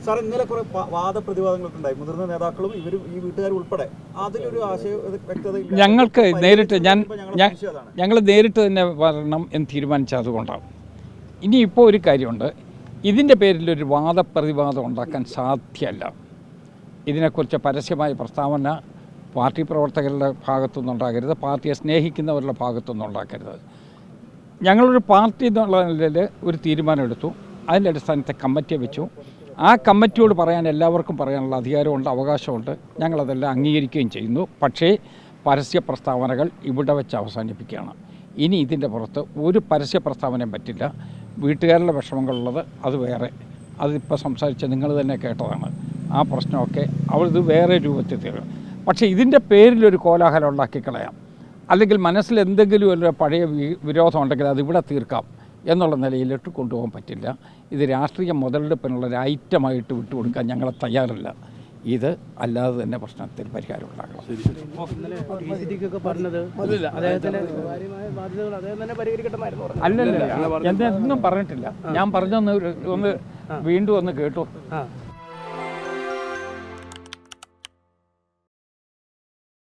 Sir ഇന്നലെ കുറെ വാദപ്രതിവാദങ്ങളൊക്കെ ഉണ്ടായി, മുതിർന്ന നേതാക്കളും ഇവരും ഈ വീട്ടുകാരും ഉൾപ്പെടെ. അതിലൊരു ആശയ വ്യക്തത ഞങ്ങൾക്ക് നേരിട്ട് ഞങ്ങൾ നേരിട്ട് തന്നെ വരണം എന്ന് തീരുമാനിച്ചതുകൊണ്ടാണ്. ഇനിയിപ്പോൾ ഒരു കാര്യമുണ്ട്, ഇതിൻ്റെ പേരിലൊരു വാദപ്രതിവാദം ഉണ്ടാക്കാൻ സാധ്യമല്ല. ഇതിനെക്കുറിച്ച് പരസ്യമായ പ്രസ്താവന പാർട്ടി പ്രവർത്തകരുടെ ഭാഗത്തുനിന്നുണ്ടാകരുത്, പാർട്ടിയെ സ്നേഹിക്കുന്നവരുടെ ഭാഗത്തുനിന്നുണ്ടാക്കരുത്. ഞങ്ങളൊരു പാർട്ടി എന്നുള്ള നിലയിൽ ഒരു തീരുമാനമെടുത്തു, അതിൻ്റെ അടിസ്ഥാനത്തെ കമ്മിറ്റിയെ വെച്ചു. ആ കമ്മിറ്റിയോട് പറയാൻ എല്ലാവർക്കും പറയാനുള്ള അധികാരമുണ്ട്, അവകാശമുണ്ട്. ഞങ്ങളതെല്ലാം അംഗീകരിക്കുകയും ചെയ്യുന്നു. പക്ഷേ പരസ്യ പ്രസ്താവനകൾ ഇവിടെ വെച്ച് അവസാനിപ്പിക്കുകയാണ്. ഇനി ഇതിൻ്റെ പുറത്ത് ഒരു പരസ്യ പ്രസ്താവനയും പറ്റില്ല. വീട്ടുകാരുടെ വിഷമങ്ങളുള്ളത് അത് വേറെ, അതിപ്പോൾ സംസാരിച്ച നിങ്ങൾ തന്നെ കേട്ടതാണ്. ആ പ്രശ്നമൊക്കെ അവളിത് വേറെ രൂപത്തിൽ തീരും. പക്ഷേ ഇതിൻ്റെ പേരിലൊരു കോലാഹലം ഉണ്ടാക്കി കളയാം, അല്ലെങ്കിൽ മനസ്സിൽ എന്തെങ്കിലും ഒരു പഴയ വിരോധം ഉണ്ടെങ്കിൽ അതിവിടെ തീർക്കാം എന്നുള്ള നിലയിലിട്ട് കൊണ്ടുപോകാൻ പറ്റില്ല. ഇത് രാഷ്ട്രീയ മുതലെടുപ്പിനുള്ള ഒരു ഐറ്റമായിട്ട് വിട്ടുകൊടുക്കാൻ ഞങ്ങൾ തയ്യാറില്ല. ഇത് അല്ലാതെ തന്നെ പ്രശ്നത്തിൽ പരിഹാരം ഉണ്ടാക്കണം. അല്ലല്ല, എന്തൊന്നും പറഞ്ഞിട്ടില്ല. ഞാൻ പറഞ്ഞൊന്ന് വീണ്ടും ഒന്ന് കേട്ടു.